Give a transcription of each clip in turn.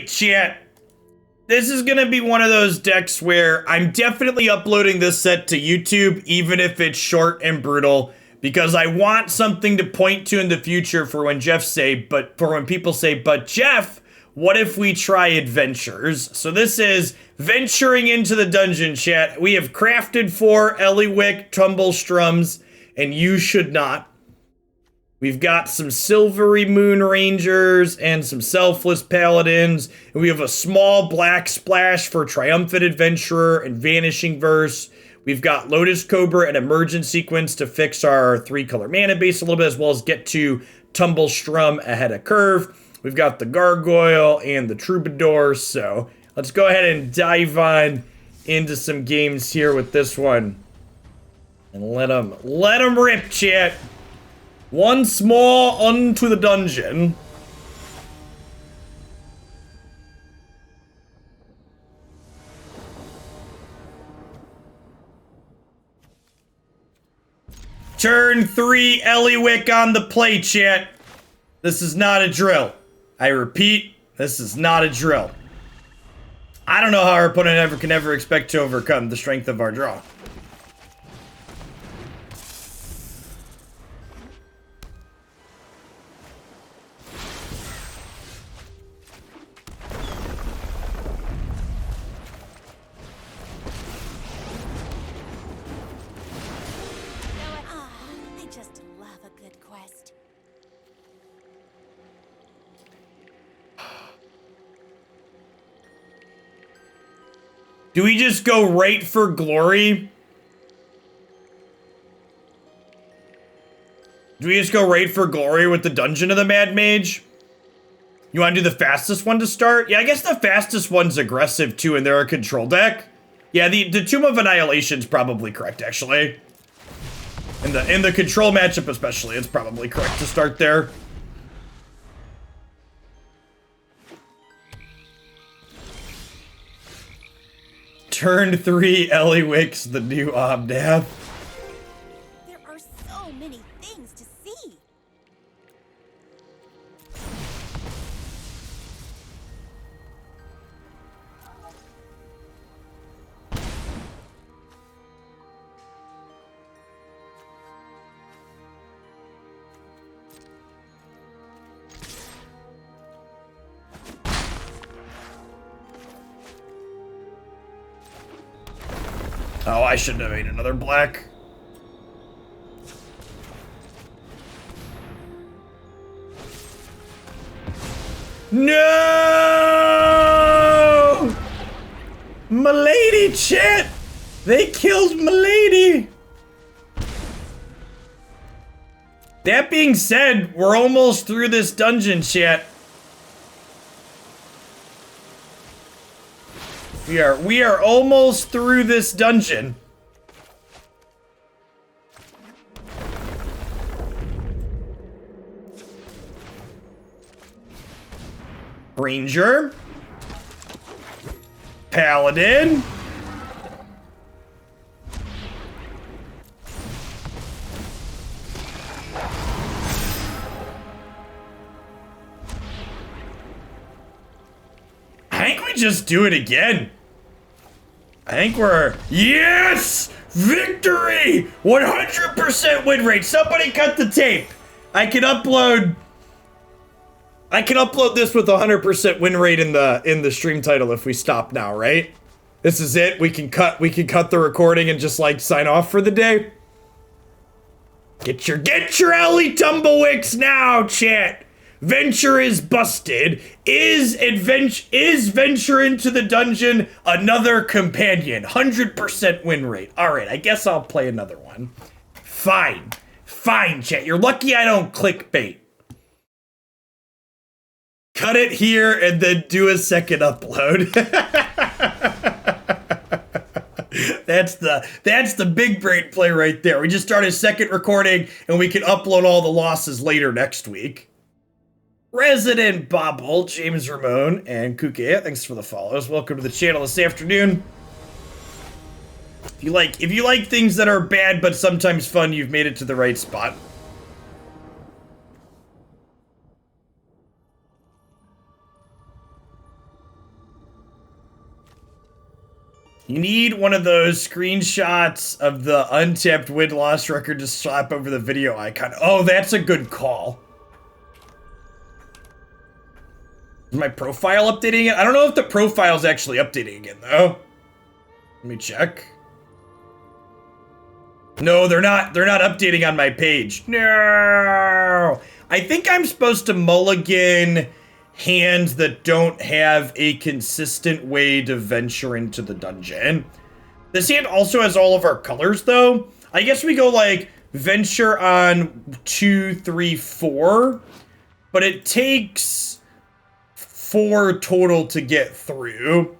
chat. This is gonna be one of those decks where I'm definitely uploading this set to YouTube, even if it's short and brutal, because I want something to point to in the future for when people say, but Jeff, what if we try adventures? So this is venturing into the dungeon, chat. We have crafted 4 Ellywick Tumblelstrums, and you should not. We've got some Silverymoon Rangers and some Selfless Paladins. And we have a small black splash for Triumphant Adventurer and Vanishing Verse. We've got Lotus Cobra and Emergent Sequence to fix our 3-color mana base a little bit, as well as get to Tumblestrum ahead of curve. We've got the Gargoyle and the Troubadour. So let's go ahead and dive on into some games here with this one. And let them rip, chat. Once more onto the dungeon. Turn 3 Ellywick on the play, chat. This is not a drill. I repeat, this is not a drill. I don't know how our opponent can ever expect to overcome the strength of our draw. Do we just go right for glory? Do we just go right for glory with the Dungeon of the Mad Mage? You want to do the fastest one to start? Yeah, I guess the fastest one's aggressive too, and they're a control deck. Yeah, the Tomb of Annihilation's probably correct, actually. In the control matchup especially, it's probably correct to start there. Turn 3 Ellywick's the new Omnath. There are so many things to see. Oh, I shouldn't have made another black. No! Milady, chat! They killed Milady! That being said, we're almost through this dungeon, chat. We are almost through this dungeon. Ranger. Paladin. I think we just do it again. I think we're... Yes! Victory! 100% win rate. Somebody cut the tape. I can upload this with 100% win rate in the stream title if we stop now, right? This is it. We can cut the recording and just like sign off for the day. Get your Elly Tumblewicks now, chat. Venture is busted. Is venture into the dungeon another companion? 100% win rate. All right, I guess I'll play another one. Fine, chat. You're lucky I don't clickbait. Cut it here and then do a second upload. That's the big brain play right there. We just start a second recording and we can upload all the losses later next week. Resident Bobble, James Ramon, and Kuke, thanks for the follows. Welcome to the channel this afternoon. If you like things that are bad but sometimes fun, you've made it to the right spot. You need one of those screenshots of the untapped win-loss record to slap over the video icon. Oh, that's a good call. Is my profile updating it? I don't know if the profile's actually updating again, though. Let me check. No, they're not. They're not updating on my page. No! I think I'm supposed to mulligan hands that don't have a consistent way to venture into the dungeon. This hand also has all of our colors, though. I guess we go, like, venture on 2, 3, 4. But it takes 4 total to get through.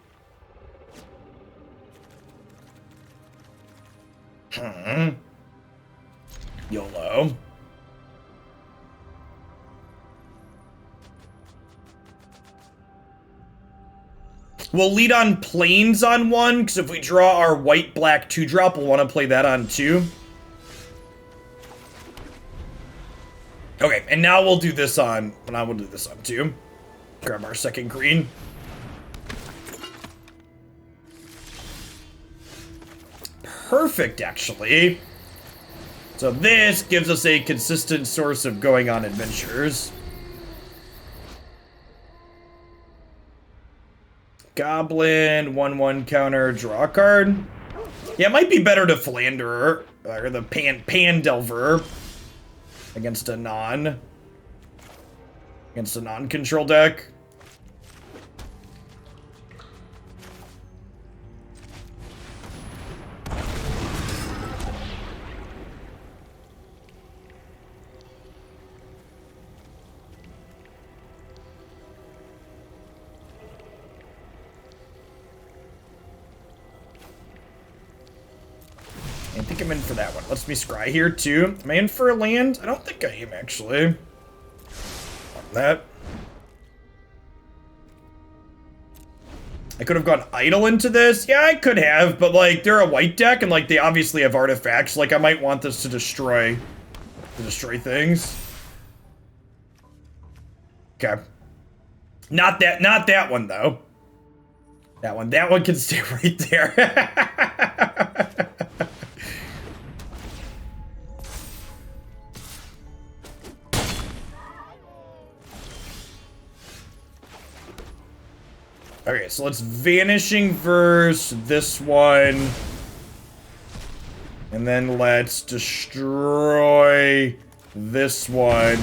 YOLO. We'll lead on planes on 1, because if we draw our white-black 2-drop, we'll want to play that on 2. Okay, and now we'll do this on... Now we'll do this on 2. Grab our second green. Perfect, actually. So this gives us a consistent source of going on adventures. Goblin, 1/1 counter, draw a card. Yeah, it might be better to Philanderer, or the Pan-Delver, against a non-control deck. I think I'm in for that one. Let's be scry here, too. Am I in for a land? I don't think I am, actually. On that. I could have gone idle into this. Yeah, I could have, but, like, they're a white deck, and, like, they obviously have artifacts. Like, I might want this to destroy things. Okay. Not that one, though. That one can stay right there. Okay, so let's Vanishing Verse this one. And then let's destroy this one.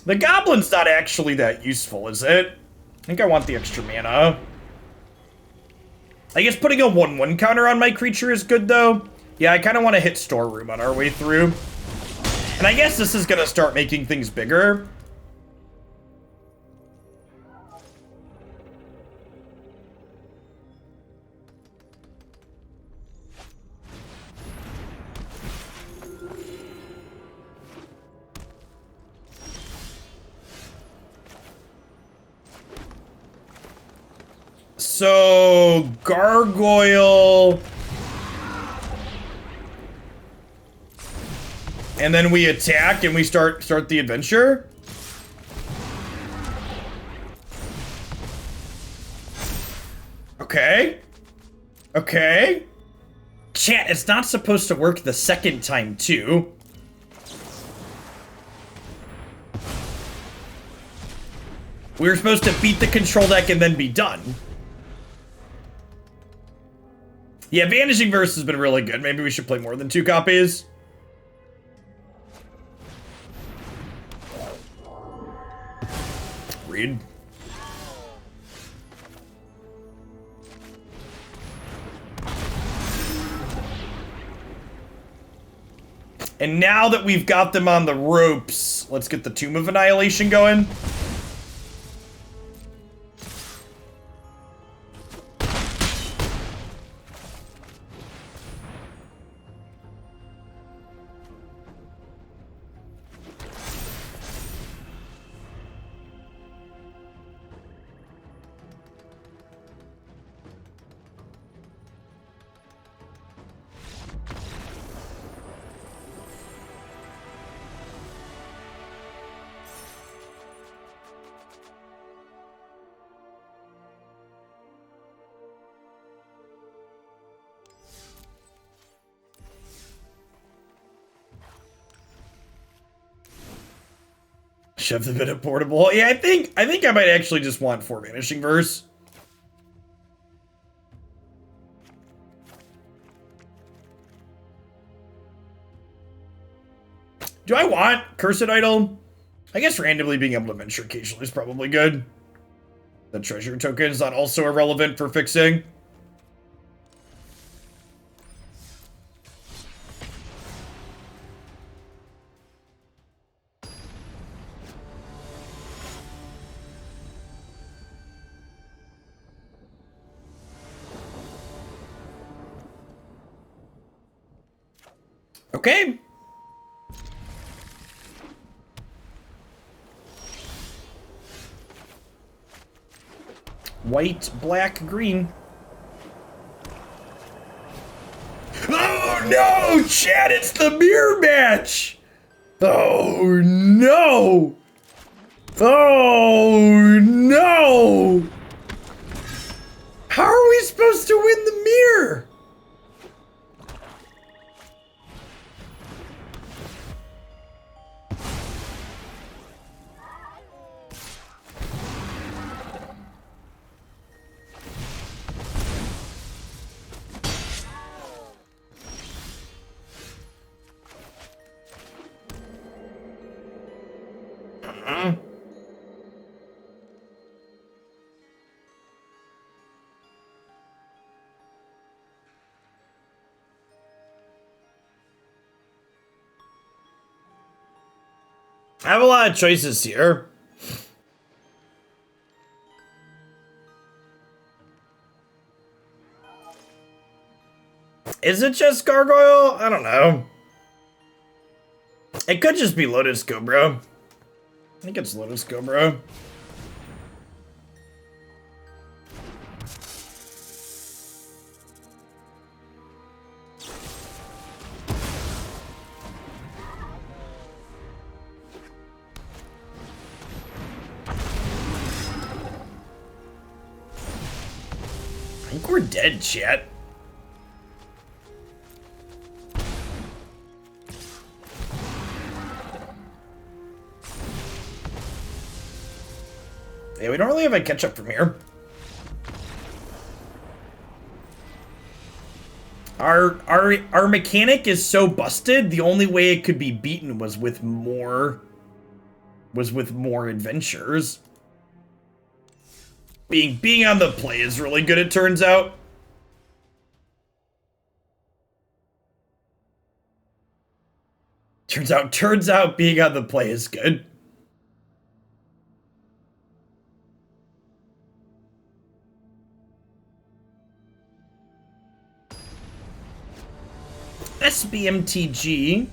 The Goblin's not actually that useful, is it? I think I want the extra mana. I guess putting a 1/1 counter on my creature is good, though. Yeah, I kind of want to hit Storeroom on our way through. And I guess this is going to start making things bigger. So, Gargoyle... And then we attack and we start the adventure. Okay. Okay. Chat, it's not supposed to work the second time, too. We were supposed to beat the control deck and then be done. Yeah, Vanishing Verse has been really good. Maybe we should play more than 2 copies. Read. And now that we've got them on the ropes, let's get the Tomb of Annihilation going. Shove the bit of portable. Yeah, I think I might actually just want 4 Vanishing Verse. Do I want Cursed Idol? I guess randomly being able to venture occasionally is probably good. The treasure token is not also irrelevant for fixing. Okay. White, black, green. Oh no, Chad, it's the mirror match! Oh no! Oh no! How are we supposed to win the mirror? I have a lot of choices here. Is it just Gargoyle? I don't know. It could just be Lotus Cobra. I think it's Lotus Cobra. I think we're dead, chat. Yeah, we don't really have a catch up from here. Our mechanic is so busted, the only way it could be beaten was with more adventures. Being on the play is really good, it turns out. Turns out being on the play is good. SBMTG,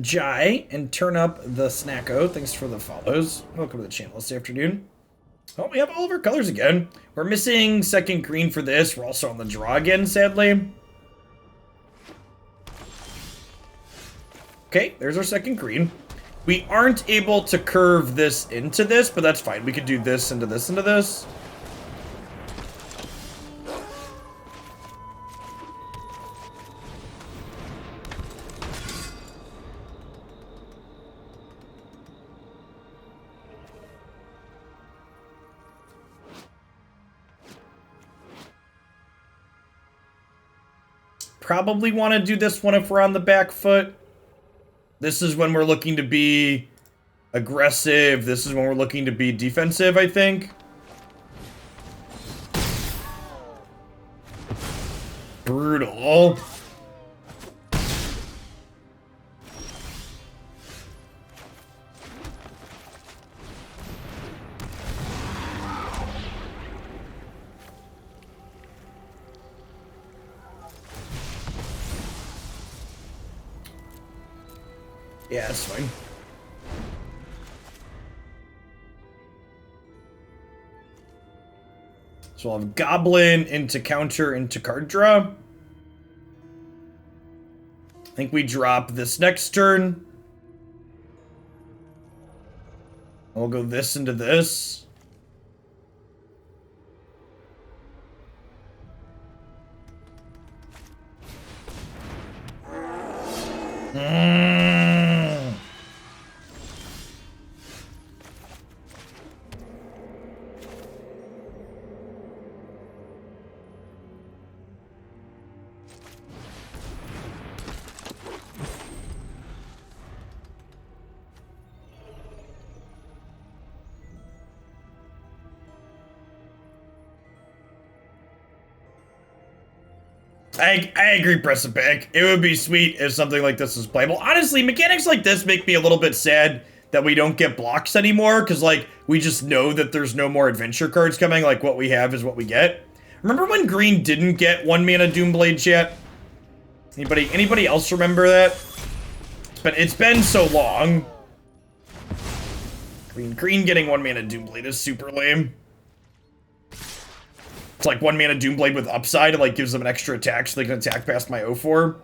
Jai, and turn up the Snacko. Thanks for the follows. Welcome to the channel this afternoon. Oh, we have all of our colors again. We're missing second green for this. We're also on the draw again, sadly. Okay, there's our second green. We aren't able to curve this into this, but that's fine. We could do this into this into this. Probably want to do this one if we're on the back foot. This is when we're looking to be aggressive. This is when we're looking to be defensive, I think. Brutal. Yeah, that's fine. So I'll have Goblin into counter into card draw. I think we drop this next turn. We'll go this into this. I agree, Precipic. It would be sweet if something like this was playable. Honestly, mechanics like this make me a little bit sad that we don't get blocks anymore, because, like, we just know that there's no more adventure cards coming. Like, what we have is what we get. Remember when green didn't get 1-mana Doomblade yet? Anybody else remember that? It's been so long. Green getting 1-mana Doomblade is super lame. It's like 1-mana Doomblade with upside. It like gives them an extra attack so they can attack past my 0-4.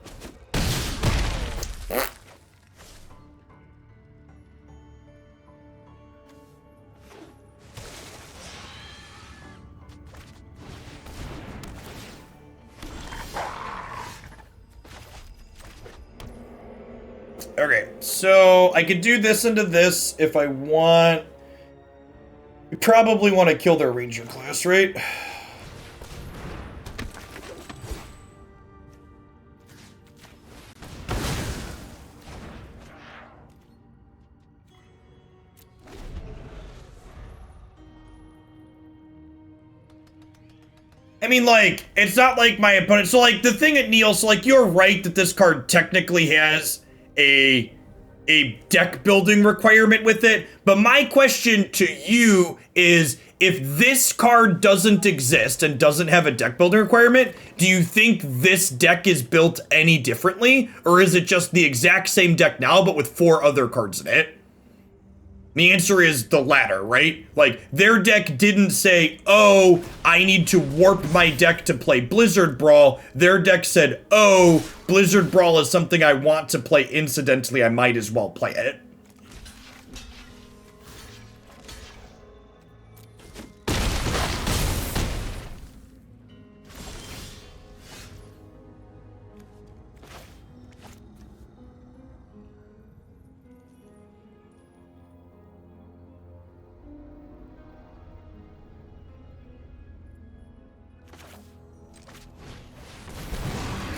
Okay, so I could do this into this if I want. We probably want to kill their ranger class, right? I mean, like, it's not like my opponent. So, like, the thing at Neil, so, like, you're right that this card technically has a deck building requirement with it. But my question to you is, if this card doesn't exist and doesn't have a deck building requirement, do you think this deck is built any differently? Or is it just the exact same deck now, but with 4 other cards in it? The answer is the latter, right? Like, their deck didn't say, oh, I need to warp my deck to play Blizzard Brawl. Their deck said, oh, Blizzard Brawl is something I want to play incidentally. I might as well play it.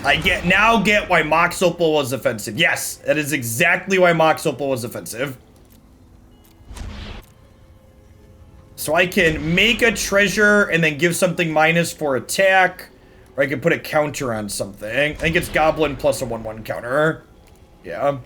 I now get why Mox Opal was offensive. Yes, that is exactly why Mox Opal was offensive. So I can make a treasure and then give something minus for attack. Or I can put a counter on something. I think it's Goblin plus a 1/1 counter. Yeah.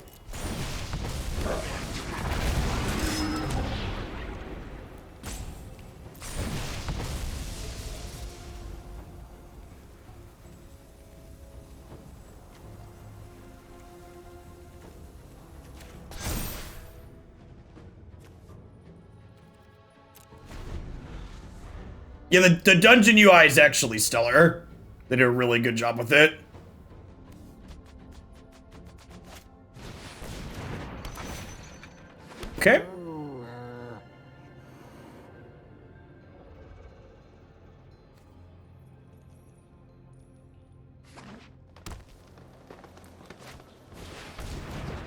Yeah, the dungeon UI is actually stellar. They did a really good job with it. Okay.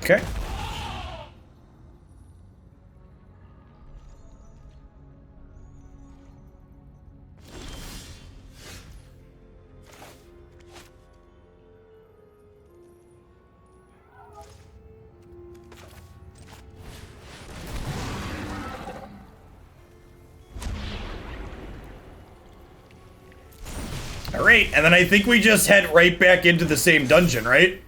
Okay. Alright, and then I think we just head right back into the same dungeon, right?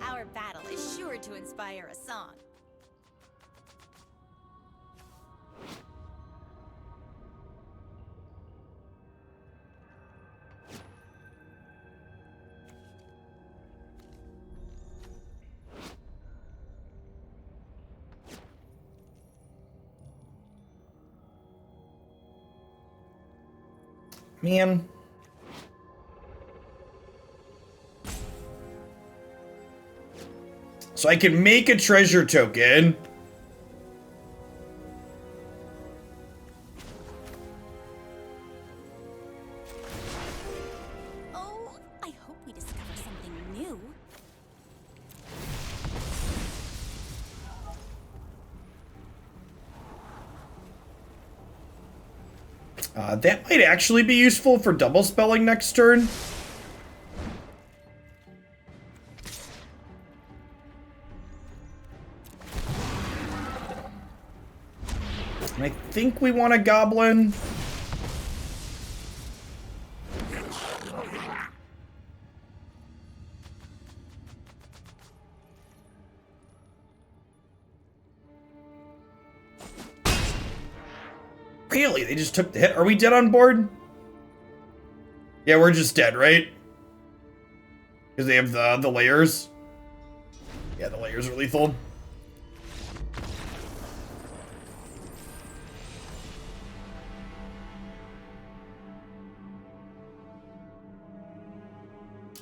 Our battle is sure to inspire a song. Man. So I can make a treasure token. Oh, I hope we discover something new. That might actually be useful for double spelling next turn. And I think we want a goblin. Really? They just took the hit? Are we dead on board? Yeah, we're just dead, right? Because they have the layers. Yeah, the layers are lethal.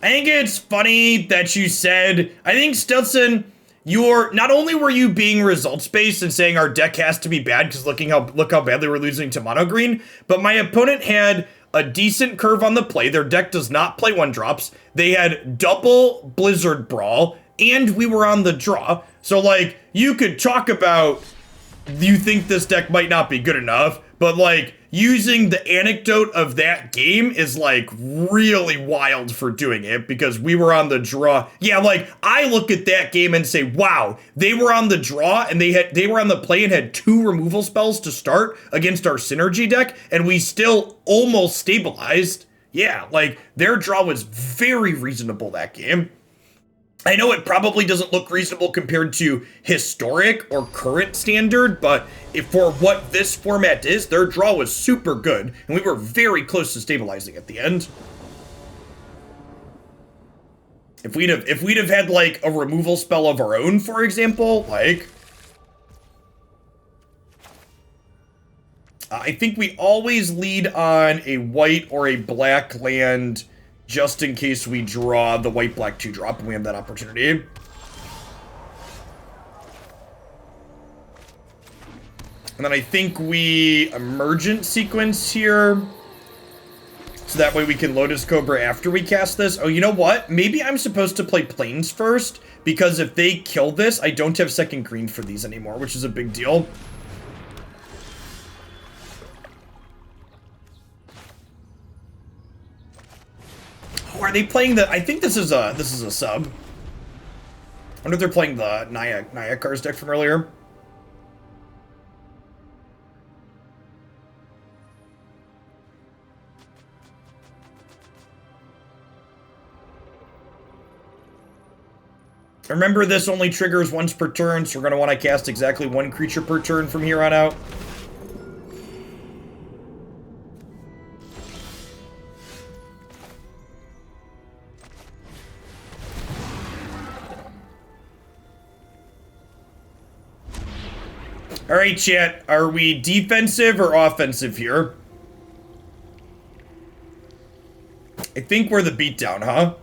I think it's funny that you said, I think Stilson, not only were you being results based and saying our deck has to be bad because look how badly we're losing to mono green, but my opponent had a decent curve on the play. Their deck does not play 1-drops. They had double Blizzard Brawl, and we were on the draw. So like, you could talk about you think this deck might not be good enough, but like, using the anecdote of that game is like really wild for doing it because we were on the draw. Yeah, like I look at that game and say, wow, they were on the draw and they were on the play and had 2 removal spells to start against our synergy deck and we still almost stabilized. Yeah, like their draw was very reasonable that game. I know it probably doesn't look reasonable compared to historic or current standard, but if for what this format is, their draw was super good, and we were very close to stabilizing at the end. If we'd have had like a removal spell of our own, for example, like I think we always lead on a white or a black land just in case we draw the white-black 2-drop and we have that opportunity. And then I think we Emergent Sequence here. So that way we can Lotus Cobra after we cast this. Oh, you know what? Maybe I'm supposed to play Plains first, because if they kill this, I don't have second green for these anymore, which is a big deal. Are they playing the? I think this is a sub. I wonder if they're playing the Nyakar's deck from earlier. Remember, this only triggers once per turn, so we're going to want to cast exactly 1 creature per turn from here on out. All right, chat, are we defensive or offensive here? I think we're the beatdown, huh?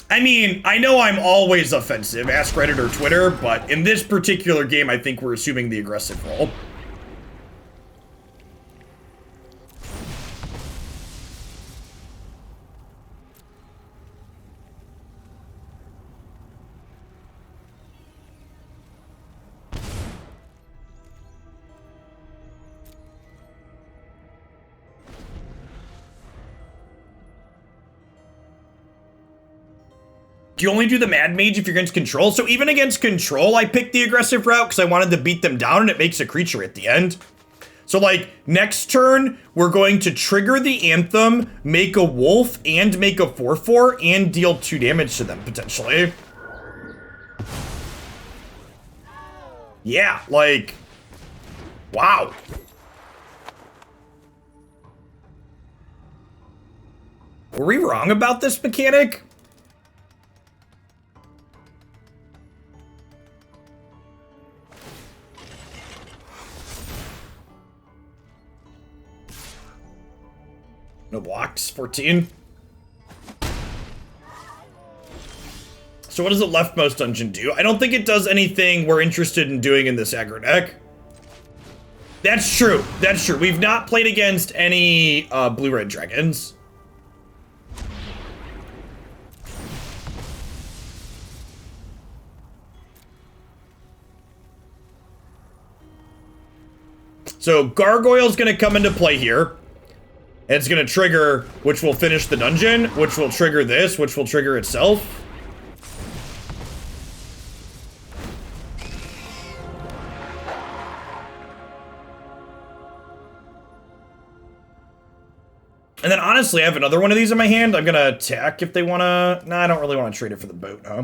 I mean, I know I'm always offensive, ask Reddit or Twitter, but in this particular game, I think we're assuming the aggressive role. Do you only do the Mad Mage if you're against control? So even against control, I picked the aggressive route because I wanted to beat them down and it makes a creature at the end. So like next turn, we're going to trigger the Anthem, make a wolf, and make a 4/4 and deal 2 damage to them potentially. Yeah, like, wow. Were we wrong about this mechanic? No blocks, 14. So what does the leftmost dungeon do? I don't think it does anything we're interested in doing in this aggro deck. That's true. That's true. We've not played against any blue-red dragons. So Gargoyle's going to come into play here. And it's going to trigger, which will finish the dungeon, which will trigger this, which will trigger itself. And then honestly, I have another one of these in my hand. I'm gonna attack if they wanna... Nah, I don't really want to trade it for the boat, huh?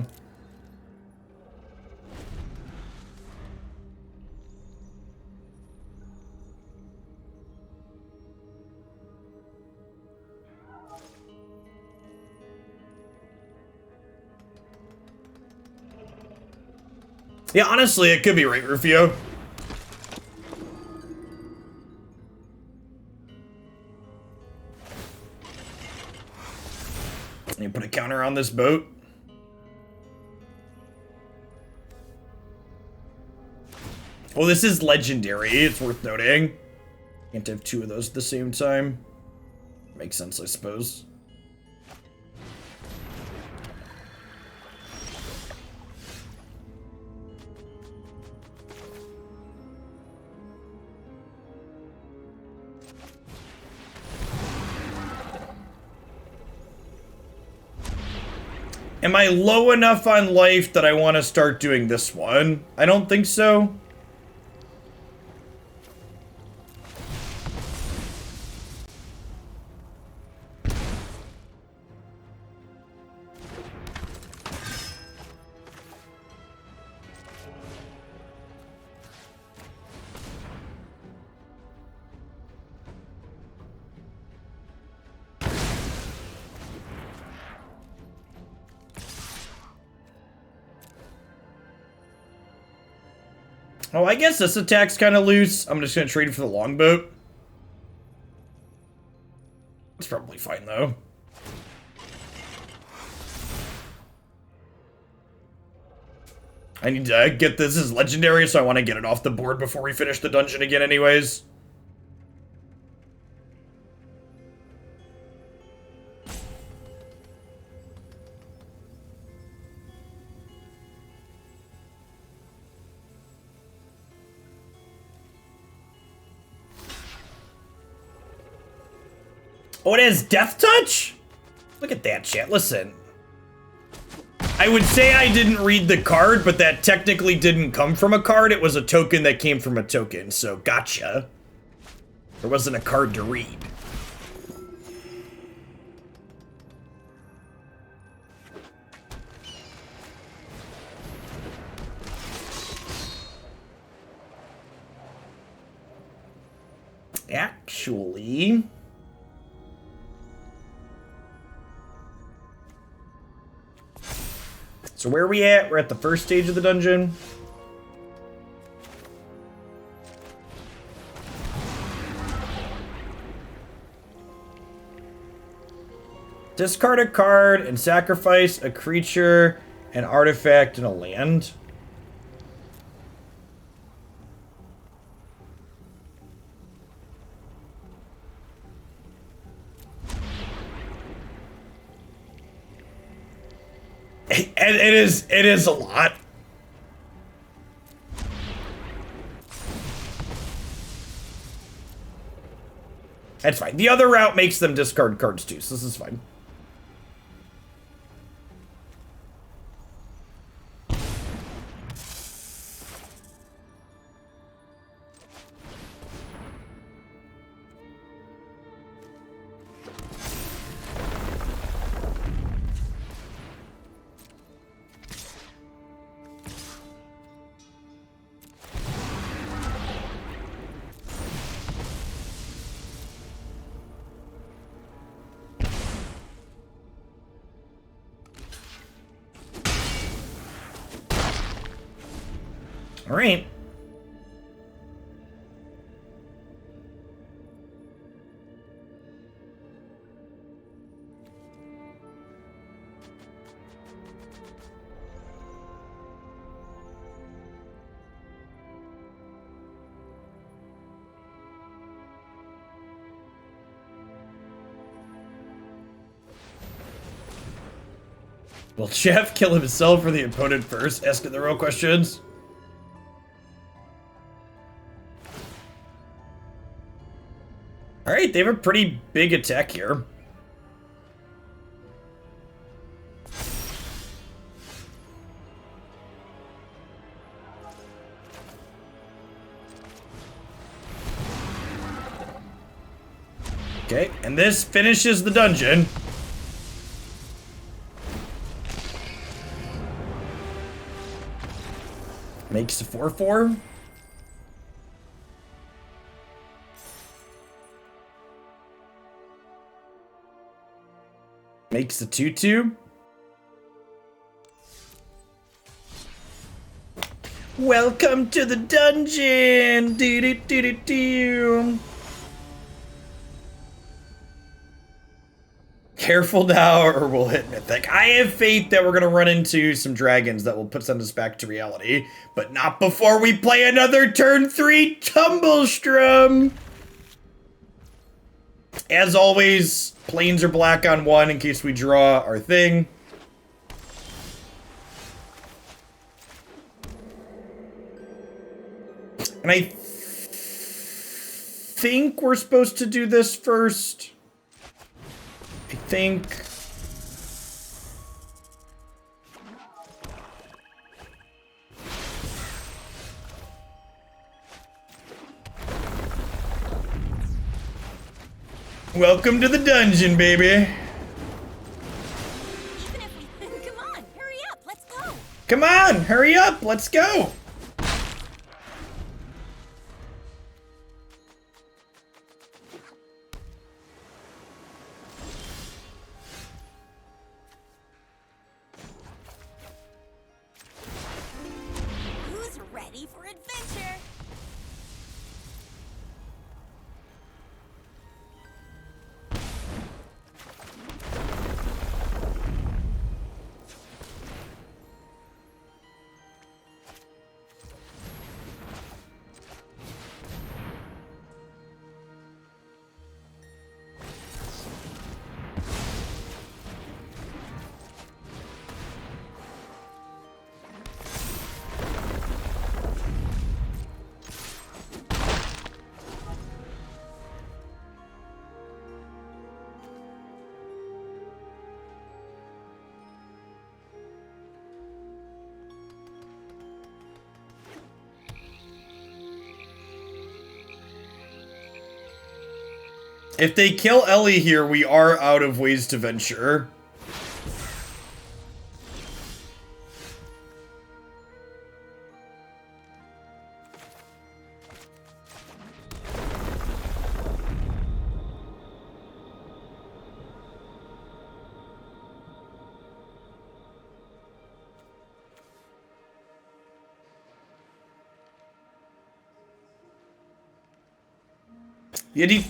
Yeah, honestly, it could be right, Rufio. You put a counter on this boat. Oh, this is legendary. It's worth noting. Can't have two of those at the same time. Makes sense, I suppose. Am I low enough on life that I want to start doing this one? I don't think so. Oh, I guess this attack's kind of loose. I'm just going to trade it for the longboat. It's probably fine, though. I need to get this as legendary, so I want to get it off the board before we finish the dungeon again anyways. Oh, it has Death Touch? Look at that, chat. Listen. I would say I didn't read the card, but that technically didn't come from a card. It was a token that came from a token, so gotcha. There wasn't a card to read. Actually... So where are we at? We're at the first stage of the dungeon. Discard a card and sacrifice a creature, an artifact, and a land. It is a lot. That's fine. The other route makes them discard cards too, so this is fine. All right. Will Jeff kill himself or the opponent first? Asking the real questions. Alright, they have a pretty big attack here. Okay, and this finishes the dungeon. Makes a 4/4. Makes a 2/2. Welcome to the dungeon. Do do do do do. Careful now or we'll hit Mythic. I have faith that we're going to run into some dragons that will send us back to reality, but not before we play another turn 3 Tumblestrum. As always, planes are black on 1 in case we draw our thing. And I think we're supposed to do this first. I think. Welcome to the dungeon, baby. Even if we come on, hurry up, let's go. Come on, hurry up, let's go. Who's ready for adventure? If they kill Ellie here, we are out of ways to venture.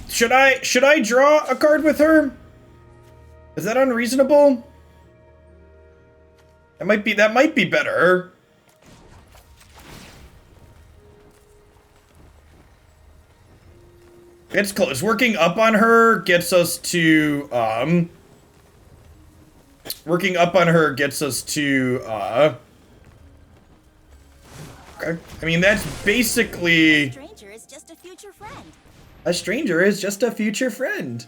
Should I draw a card with her? Is that unreasonable? That might be better. It's close. Working up on her gets us to okay. I mean, that's basically. A stranger is just a future friend. A stranger is just a future friend.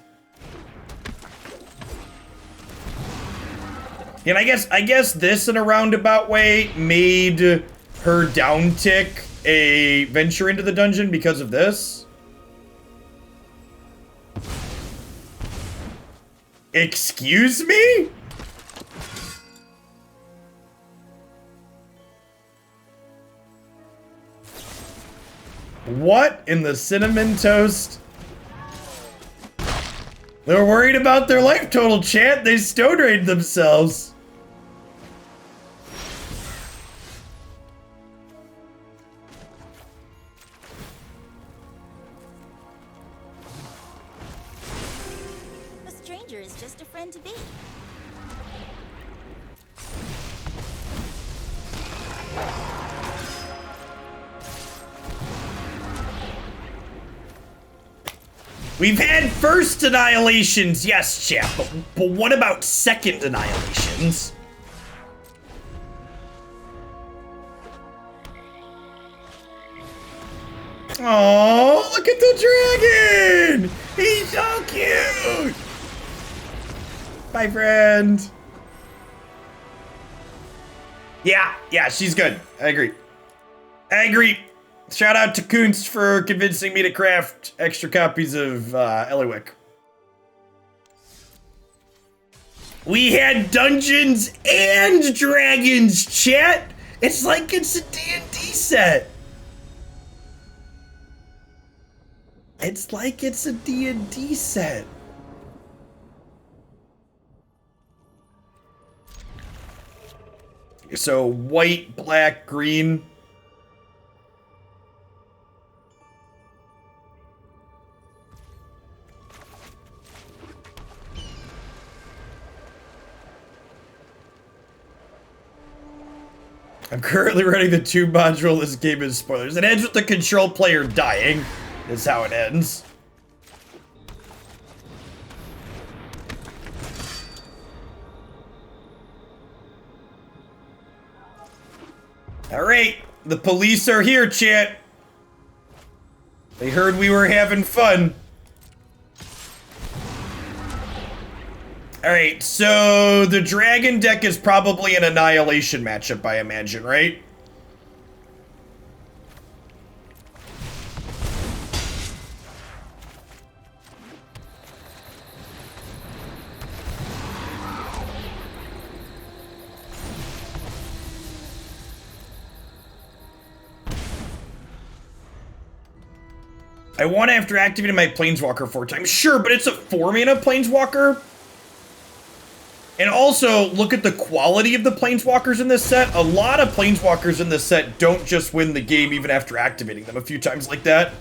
And I guess this in a roundabout way made her downtick a venture into the dungeon because of this. Excuse me? What in the cinnamon toast? They're worried about their life total, chat. They stone raid themselves. A stranger is just a friend to be. We've had first annihilations, yes, chat, but what about second annihilations? Oh, look at the dragon! He's so cute! Bye, friend. Yeah, she's good. I agree. Shout out to Kunst for convincing me to craft extra copies of Ellywick. We had Dungeons and Dragons, chat. It's like it's a D&D set. It's like it's a D&D set. So white, black, green. I'm currently running the 2 module. This game is spoilers. It ends with the control player dying. Is how it ends. Alright, the police are here, chat. They heard we were having fun. Alright, so the dragon deck is probably an annihilation matchup, I imagine, right? I want after activating my Planeswalker 4 times. Sure, but it's a 4-mana Planeswalker. And also, look at the quality of the Planeswalkers in this set. A lot of Planeswalkers in this set don't just win the game even after activating them a few times like that.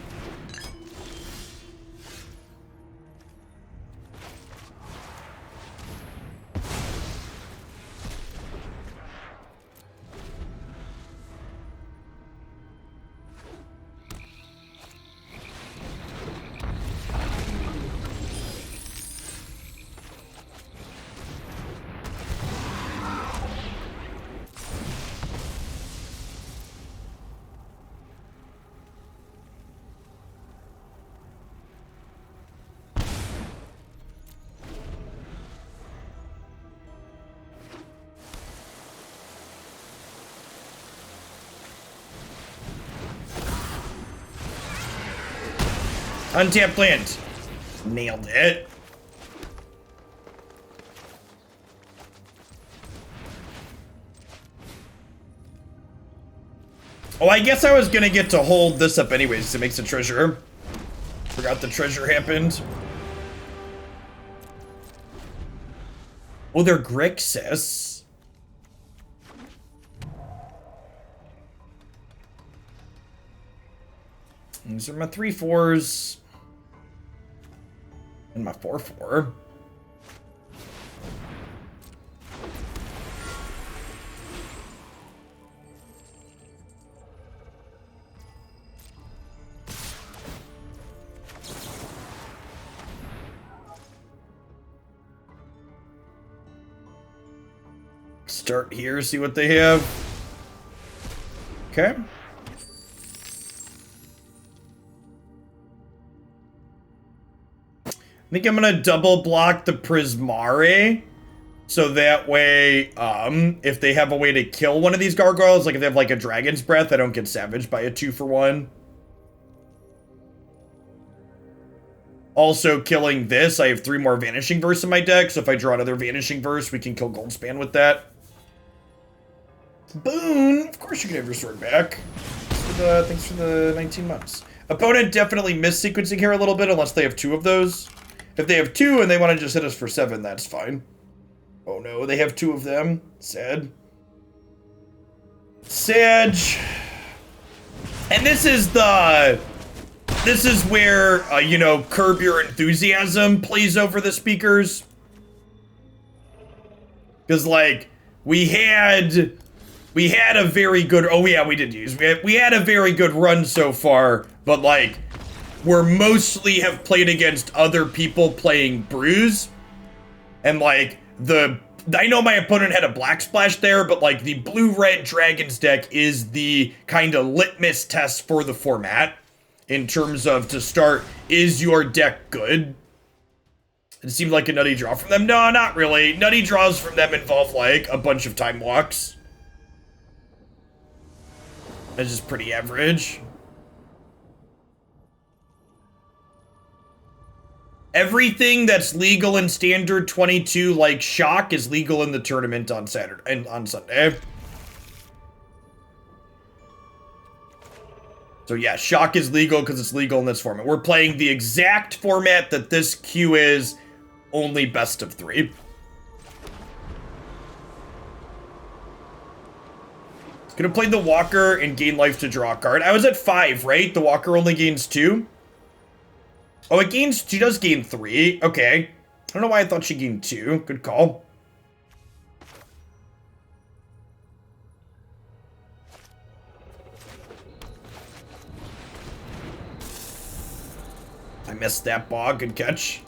Untapped land. Nailed it. Oh, I guess I was gonna get to hold this up anyways to make the treasure. Forgot the treasure happened. Oh, they're Grixis. These are my 3/4s. And my 4/4. Start here, see what they have. Okay. I think I'm gonna double block the Prismari, so that way, if they have a way to kill one of these gargoyles, like if they have like a Dragon's Breath, I don't get savaged by a 2-for-1. Also, killing this, I have 3 more Vanishing Verse in my deck, so if I draw another Vanishing Verse, we can kill Goldspan with that. Boon! Of course you can have your sword back. Thanks for the 19 months. Opponent definitely missed sequencing here a little bit, unless they have 2 of those. If they have 2 and they want to just hit us for 7, that's fine. Oh no, they have 2 of them. Sad. Sad. And this is where, you know, Curb Your Enthusiasm plays over the speakers. Because, like, we had a very good, oh yeah, we did use, we had a very good run so far, but, like, we're mostly have played against other people playing brews. And, like, I know my opponent had a black splash there, but, like, the blue-red dragons deck is the kind of litmus test for the format. In terms of, to start, is your deck good? It seemed like a nutty draw from them. No, not really. Nutty draws from them involve, like, a bunch of time walks. That's just pretty average. Everything that's legal in Standard 22, like Shock, is legal in the tournament on Saturday and on Sunday. So yeah, Shock is legal because it's legal in this format. We're playing the exact format that this queue is, only best of 3. Gonna play the Walker and gain life to draw a card. I was at 5, right? The Walker only gains 2? Oh, she does gain 3. Okay. I don't know why I thought she gained 2. Good call. I missed that bog. Good catch.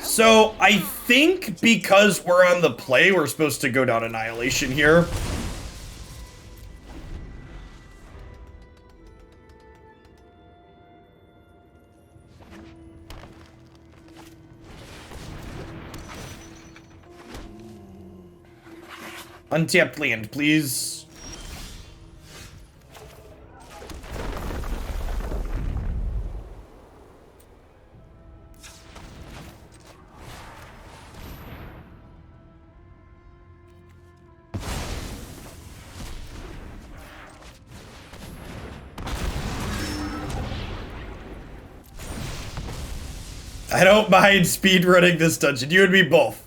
So, I think because we're on the play, we're supposed to go down Annihilation here. Untapped land, please. I don't mind speedrunning this dungeon. You and me both.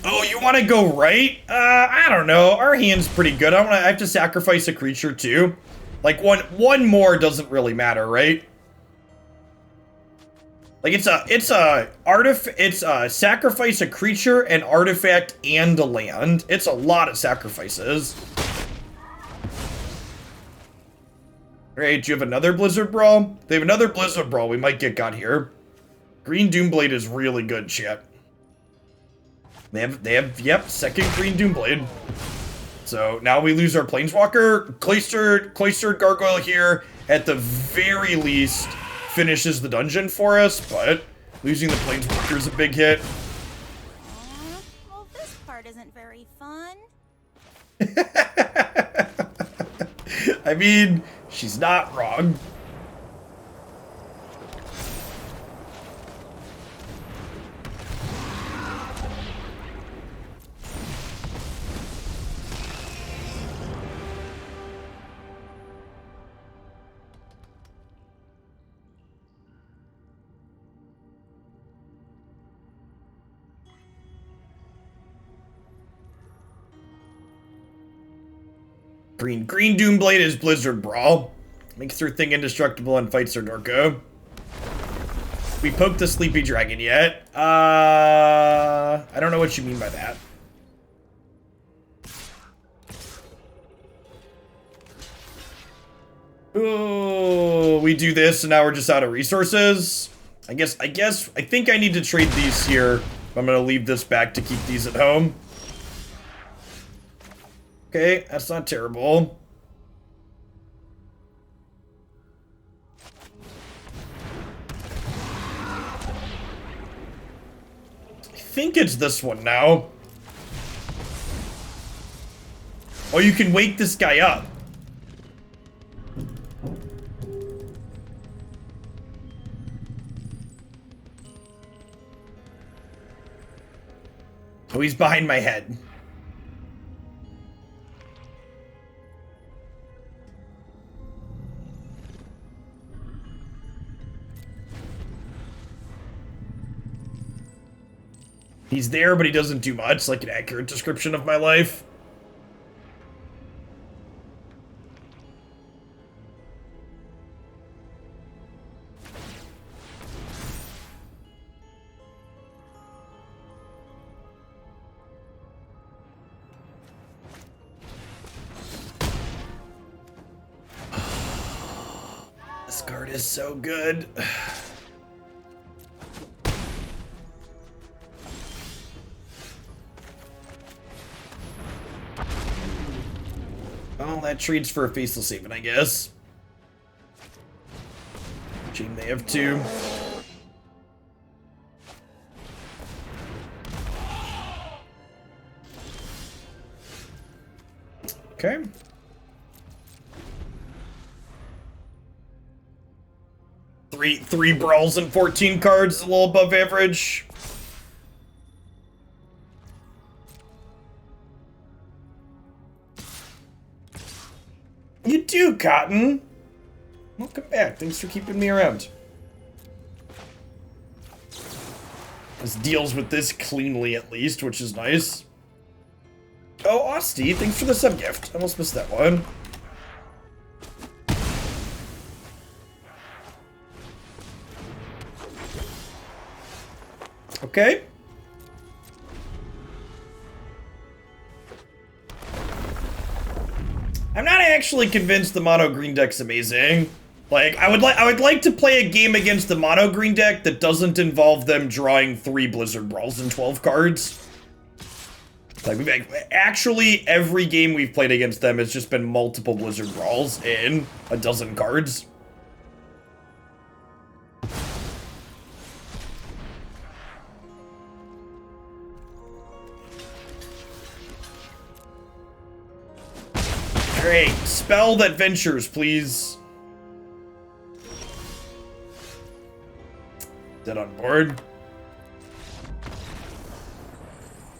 Oh, you want to go right? I don't know. Our hand's pretty good. I have to sacrifice a creature too. Like one more doesn't really matter, right? Like it's a sacrifice a creature, an artifact, and a land. It's a lot of sacrifices. Alright, do you have another Blizzard Brawl? They have another Blizzard Brawl. We might get got here. Green Doomblade is really good, chat. They have, yep, second Green Doomblade. So now we lose our Planeswalker. Cloister Gargoyle here, at the very least, finishes the dungeon for us, but losing the Planeswalker is a big hit. Well, this part isn't very fun. I mean, she's not wrong. Green Doomblade is Blizzard Brawl. Makes her thing indestructible and fights her Dorko. We poked the Sleepy Dragon yet. I don't know what you mean by that. Ooh, we do this and now we're just out of resources. I think I need to trade these here. I'm gonna leave this back to keep these at home. Okay, that's not terrible. I think it's this one now. Oh, you can wake this guy up. Oh, he's behind my head. He's there, but he doesn't do much, like an accurate description of my life. This card is so good. Well, that trades for a Faceless Haven, I guess. Shame they have two. Okay. Three brawls and 14 cards, a little above average. You do, Cotton. Welcome back. Thanks for keeping me around. This deals with this cleanly, at least, which is nice. Oh, Austie, thanks for the sub-gift. I almost missed that one. Okay. I'm not actually convinced the mono green deck's amazing. Like, I would like to play a game against the mono green deck that doesn't involve them drawing 3 Blizzard Brawls and 12 cards. Like, actually, every game we've played against them has just been multiple Blizzard Brawls in a dozen cards. Great. Spelled Adventures, please. Dead on board.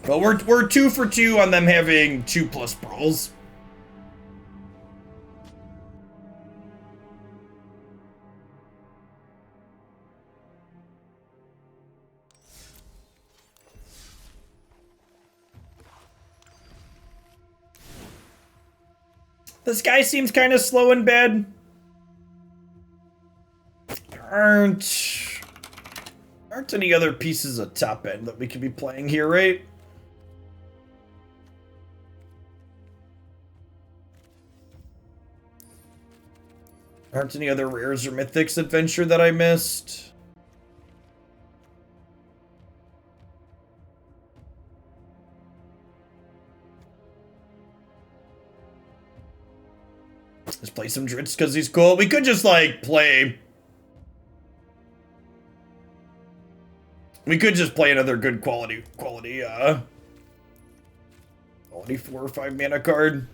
Well, we're 2 for 2 on them having 2+ brawls. This guy seems kind of slow and bad. Aren't any other pieces of top end that we could be playing here, right? Aren't any other rares or mythics adventure that I missed? Let's play some Dritz because he's cool. We could just, like, play... We could just play another good quality 4 or 5 mana card.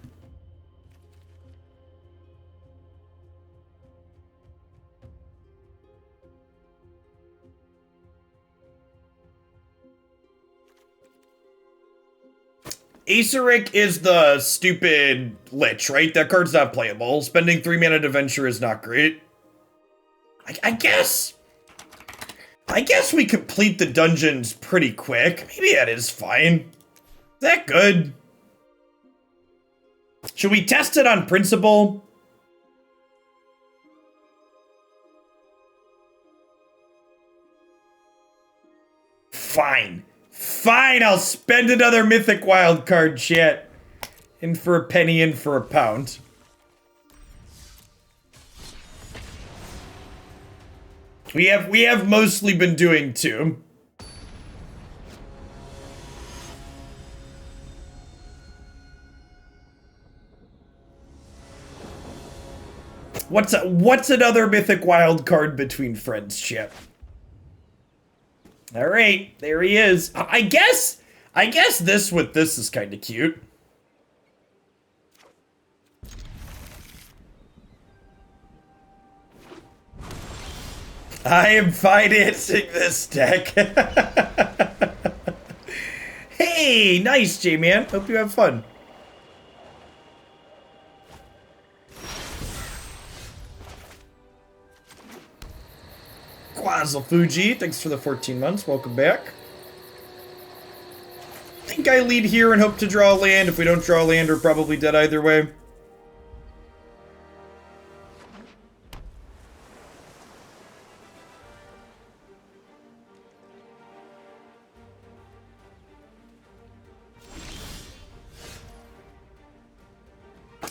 Acerric is the stupid Lich, right? That card's not playable. Spending 3 mana to venture is not great. I guess we complete the dungeons pretty quick. Maybe that is fine. Is that good? Should we test it on principle? Fine. Fine, I'll spend another Mythic Wildcard, chat. In for a penny, in for a pound. We have mostly been doing 2. What's another Mythic Wildcard between friends, chat? All right, there he is. I guess this with this is kind of cute. I am financing this deck. Hey, nice, J-Man. Hope you have fun. Quazzle Fuji, thanks for the 14 months. Welcome back. I think I lead here and hope to draw a land. If we don't draw a land, we're probably dead either way.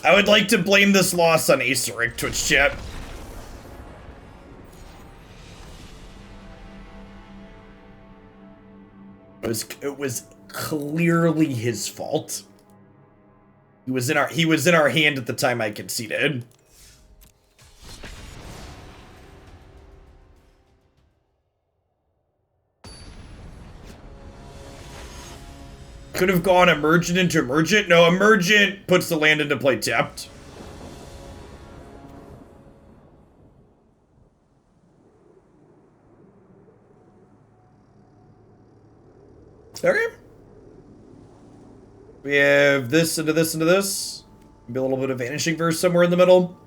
I would like to blame this loss on Acerric, Twitch chat. It was clearly his fault. He was in our hand at the time I conceded. Could have gone Emergent into Emergent. No, Emergent puts the land into play tapped. Okay. We have this into this into this. Maybe a little bit of Vanishing Verse somewhere in the middle.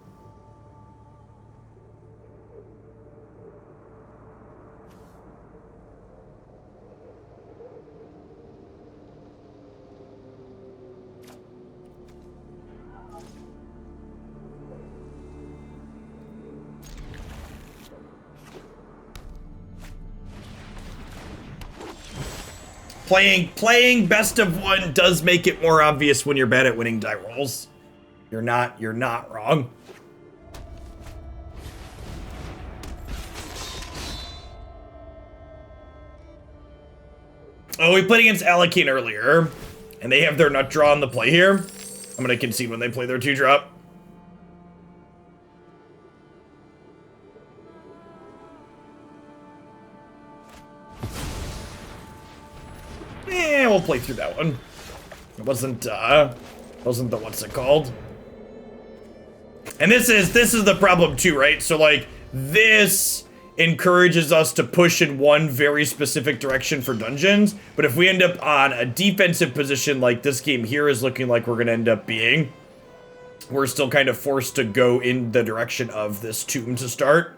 Playing best of one does make it more obvious when you're bad at winning die rolls. You're not wrong. Oh, we played against Alakane earlier, and they have their nut draw on the play here. I'm gonna concede when they play their 2-drop. We'll play through that one. It wasn't the what's it called? And this is the problem too, right? So like this encourages us to push in one very specific direction for dungeons, but if we end up on a defensive position like this game here is looking like we're gonna end up being, we're still kind of forced to go in the direction of this tomb to start.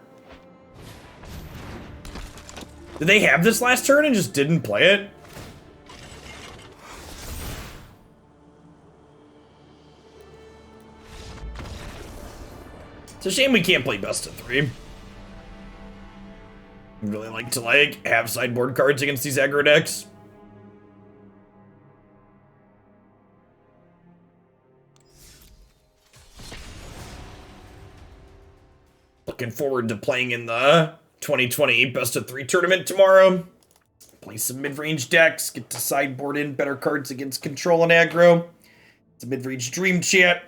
Did they have this last turn and just didn't play it? It's a shame we can't play best of 3. I'd really like to have sideboard cards against these aggro decks. Looking forward to playing in the 2020 best of 3 tournament tomorrow. Play some mid-range decks, get to sideboard in better cards against control and aggro. It's a mid-range dream chat.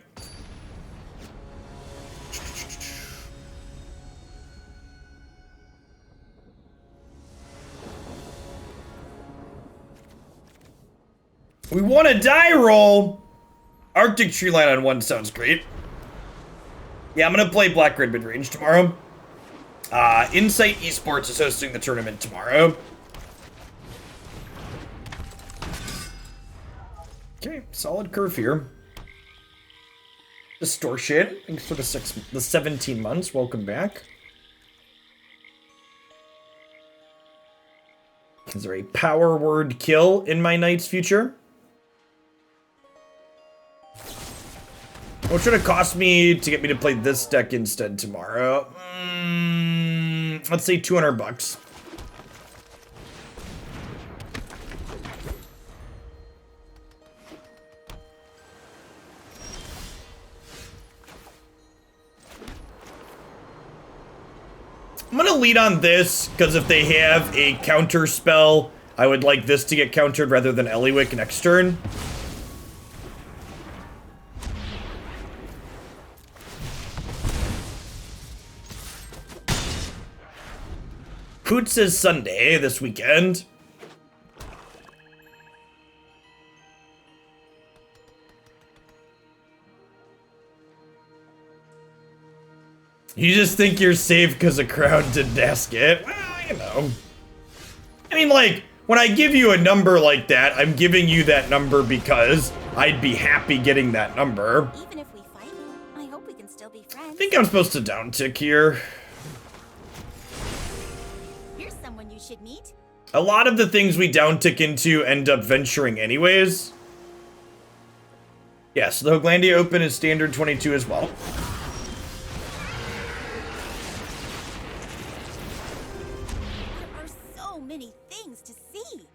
We want a die roll. Arctic Treeline on 1 sounds great. Yeah, I'm gonna play Black Red mid-range tomorrow. Insight Esports is hosting the tournament tomorrow. Okay, solid curve here. Distortion, thanks for the 17 months. Welcome back. Is there a power word kill in my knight's future? What should it cost me to get me to play this deck instead tomorrow? Let's say 200 bucks. I'm gonna lead on this, because if they have a counter spell, I would like this to get countered rather than Ellywick next turn. Poots is Sunday this weekend. You just think you're safe because a crowd didn't ask it? Well, you know. I mean, like, when I give you a number like that, I'm giving you that number because I'd be happy getting that number. Even if we fight, I hope we can still be friends. I think I'm supposed to downtick here. Here's someone you should meet. A lot of the things we downtick into end up venturing anyways. Yes, the Hoaglandia Open is standard 22 as well. There are so many things to see.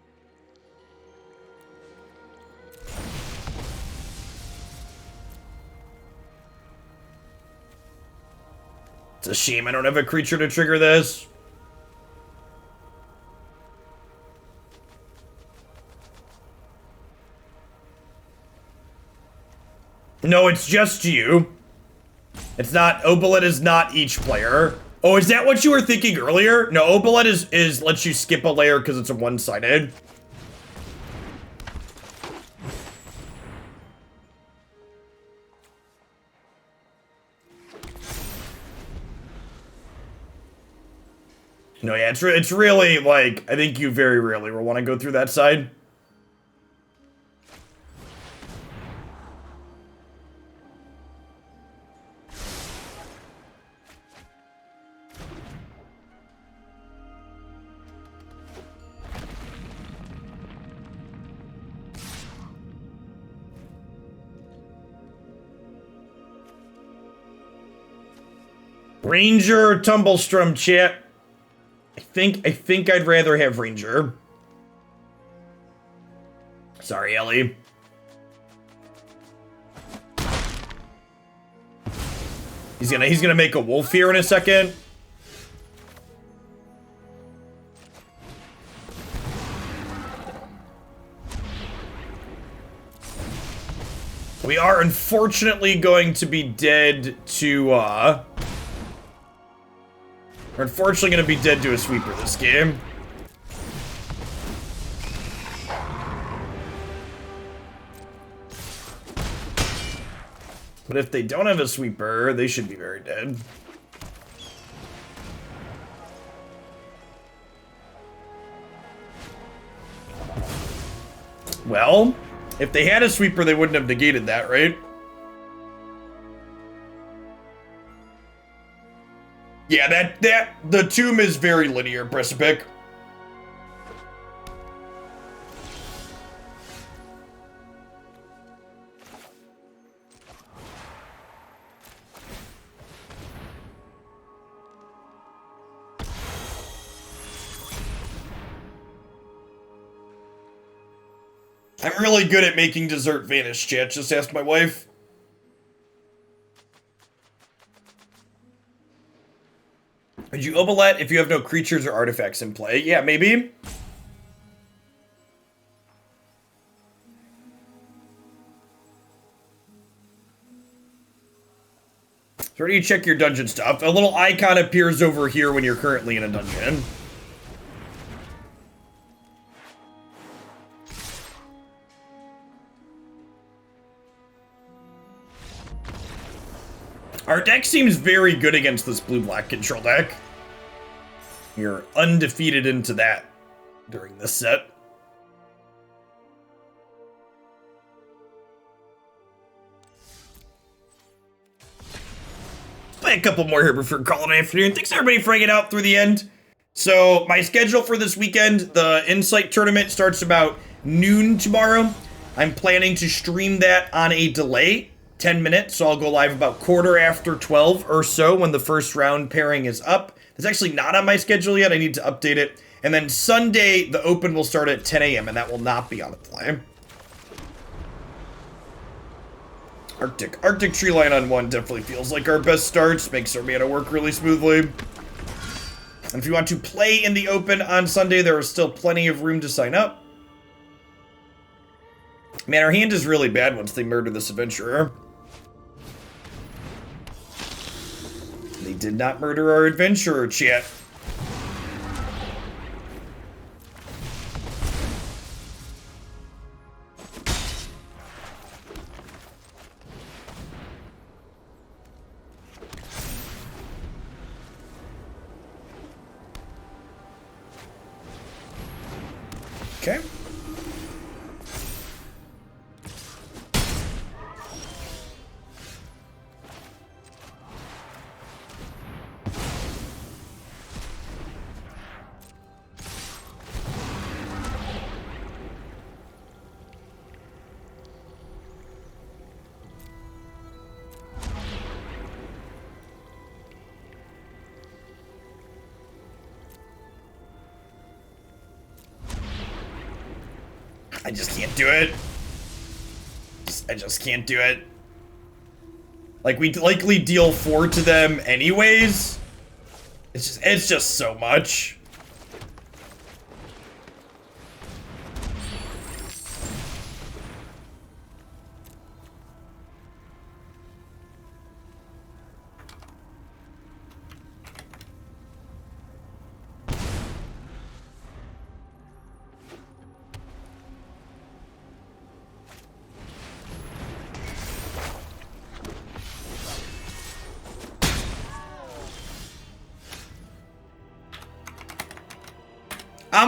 It's a shame I don't have a creature to trigger this. No, it's just you. It's not, Obolet is not each player. Oh, is that what you were thinking earlier? No, Obolet is lets you skip a layer because it's a one-sided. No, yeah, it's really, like, I think you very rarely will want to go through that side. Ranger Tumblestrum, chat. I think I'd rather have Ranger. Sorry, Ellie. He's gonna make a wolf here in a second. We are unfortunately going to be dead to we're unfortunately going to be dead to a sweeper this game. But if they don't have a sweeper, they should be very dead. Well, if they had a sweeper, they wouldn't have negated that, right? Yeah, the tomb is very linear, Precipic. I'm really good at making dessert vanish, chat. Just ask my wife. Would you Obolet if you have no creatures or artifacts in play? Yeah, maybe. So where do you check your dungeon stuff? A little icon appears over here when you're currently in a dungeon. Our deck seems very good against this blue-black control deck. You're undefeated into that during this set. Play a couple more here before calling it afternoon. Thanks everybody for hanging out through the end. So my schedule for this weekend, the Insight tournament starts about noon tomorrow. I'm planning to stream that on a delay. 10 minutes, so I'll go live about 12:15 or so when the first round pairing is up. It's actually not on my schedule yet. I need to update it. And then Sunday, the open will start at 10 a.m. and that will not be on the play. Arctic Treeline on 1 definitely feels like our best starts. Makes our mana work really smoothly. And if you want to play in the open on Sunday, there is still plenty of room to sign up. Man, our hand is really bad once they murder this adventurer. They did not murder our adventurer, chat. Okay. I just can't do it. I just can't do it. Like, we likely deal 4 to them anyways. It's just so much.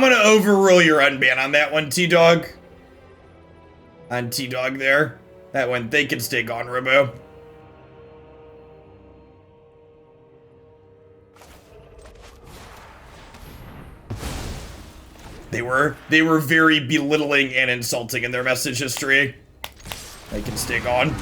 gonna overrule your unban on that one, T-Dog. On T-Dog there. That one, they can stay gone, Robo. They were very belittling and insulting in their message history. They can stay gone.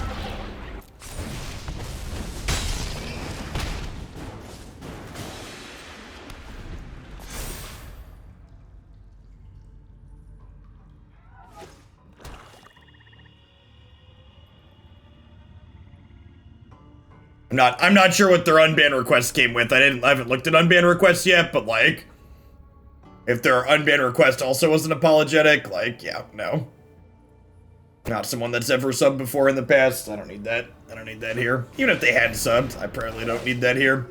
I'm not sure what their unban request came with. I haven't looked at unban requests yet, but like, if their unban request also wasn't apologetic, like, yeah, no. Not someone that's ever subbed before in the past. I don't need that. I don't need that here. Even if they had subbed, I probably don't need that here.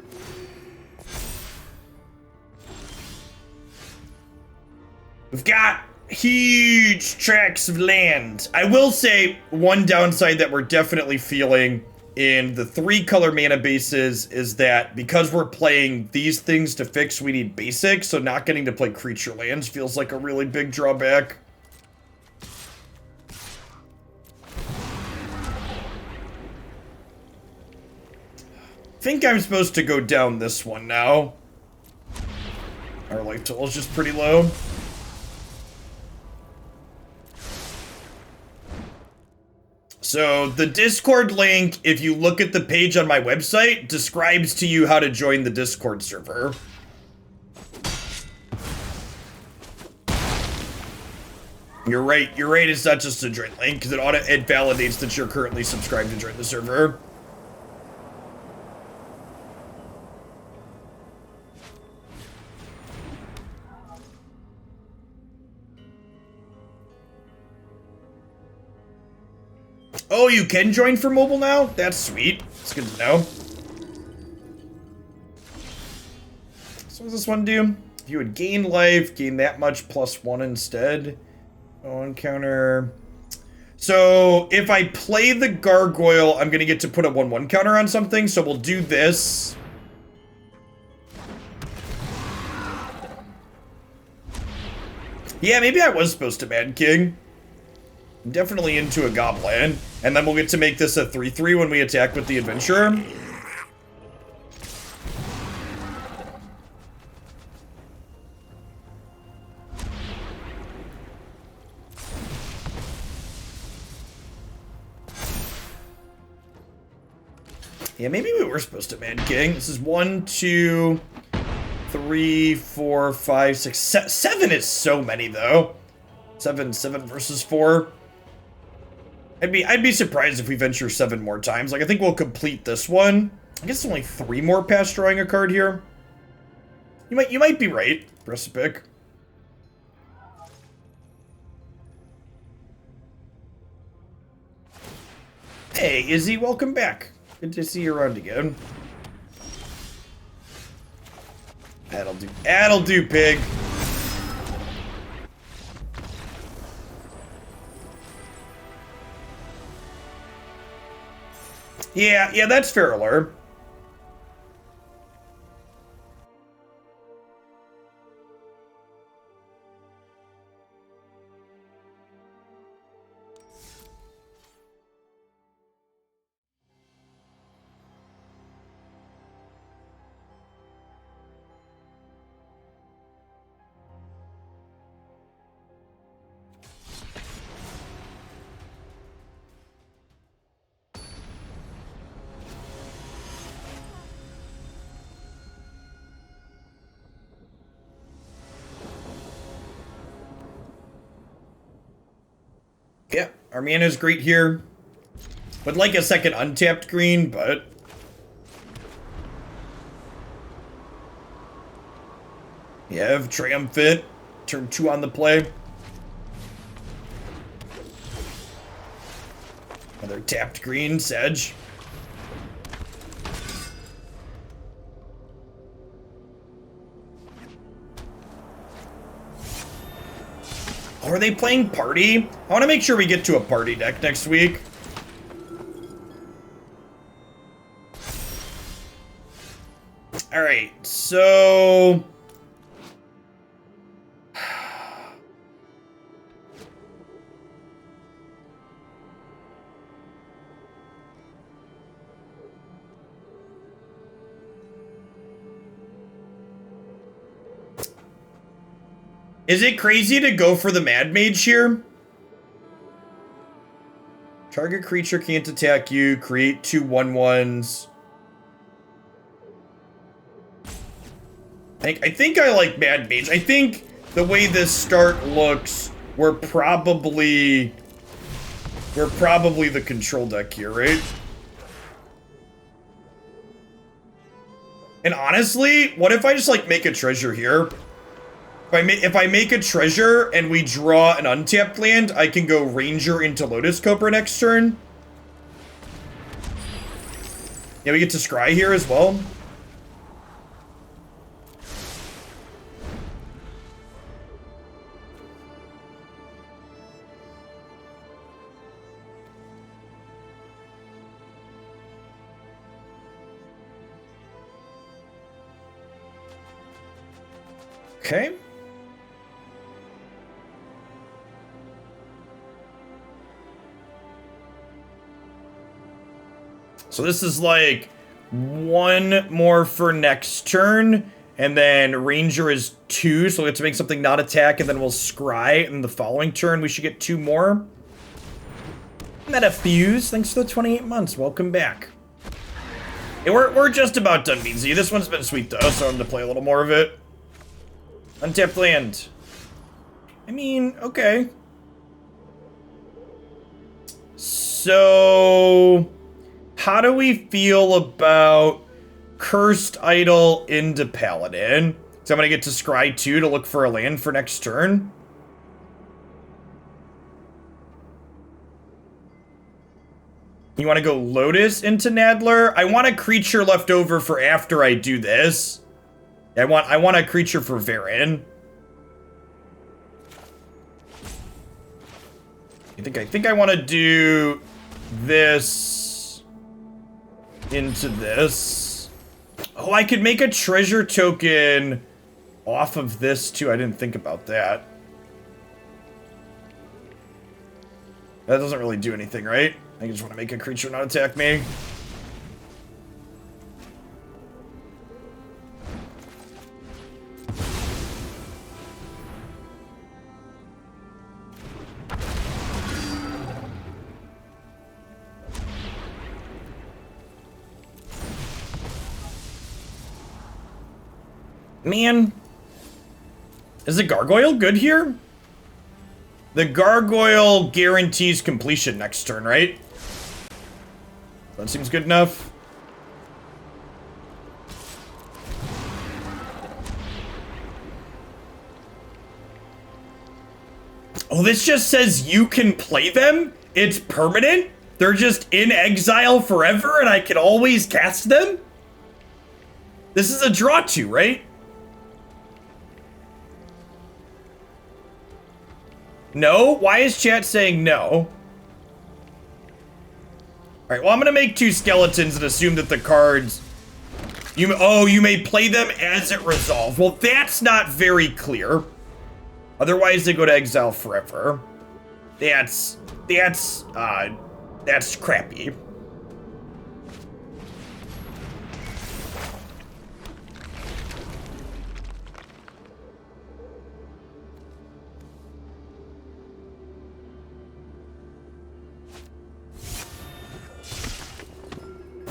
We've got huge tracts of land. I will say one downside that we're definitely feeling in the 3-color mana bases is that because we're playing these things to fix, we need basic, so not getting to play creature lands feels like a really big drawback. I think I'm supposed to go down this one now. Our life total is just pretty low. So the Discord link, if you look at the page on my website, describes to you how to join the Discord server. You're right, it's not just a join link, because it validates that you're currently subscribed to join the server. Oh, you can join for mobile now? That's sweet. It's good to know. So what does this one do? If you would gain life, gain that much +1 instead. Oh, encounter. So if I play the gargoyle, I'm going to get to put a 1/1 counter on something. So we'll do this. Yeah, maybe I was supposed to Mad King. I'm definitely into a goblin. And then we'll get to make this a 3/3 when we attack with the adventurer. Yeah, maybe we were supposed to Mad King. This is 1, 2, 3, 4, 5, 6, 7 is so many though. 7 versus 4. I'd be surprised if we venture 7 more times. Like, I think we'll complete this one. I guess only 3 more past drawing a card here. You might be right, Press a pick. Hey, Izzy, welcome back. Good to see you around again. That'll do. That'll do, pig. Yeah, that's fair, Lair. Yeah, our mana's great here. Would like a second untapped green, but... You have Triumphant. Turn 2 on the play. Another tapped green, Sedge. Oh, are they playing party? I want to make sure we get to a party deck next week. Alright, so... Is it crazy to go for the Mad Mage here? Target creature can't attack you. Create 2 1/1s. I think I like Mad Mage. I think the way this start looks, we're probably the control deck here, right? And honestly, what if I just like make a treasure here? If I make a treasure and we draw an untapped land, I can go Ranger into Lotus Cobra next turn. Yeah, we get to scry here as well. Okay. So this is like 1 more for next turn, and then Ranger is 2, so we have to make something not attack, and then we'll scry, and the following turn we should get 2 more. Metafuse, thanks for the 28 months, welcome back. Yeah, we're just about done, Beansy. This one's been sweet though, so I'm gonna play a little more of it. Untapped land. I mean, okay. So, how do we feel about Cursed Idol into Paladin? So I'm gonna get to scry 2 to look for a land for next turn. You want to go Lotus into Nadaar? I want a creature left over for after I do this. I want a creature for Varin. I think I want to do this into this. Oh, I could make a treasure token off of this too. I didn't think about that. That doesn't really do anything, right? I just want to make a creature not attack me. Man, is the Gargoyle good here? The Gargoyle guarantees completion next turn, right? That seems good enough. Oh, this just says you can play them? It's permanent? They're just in exile forever and I can always cast them? This is a draw 2, right? No? Why is chat saying no? Alright, well, I'm gonna make 2 skeletons and assume that the cards... you may play them as it resolves. Well, that's not very clear. Otherwise, they go to exile forever. That's crappy.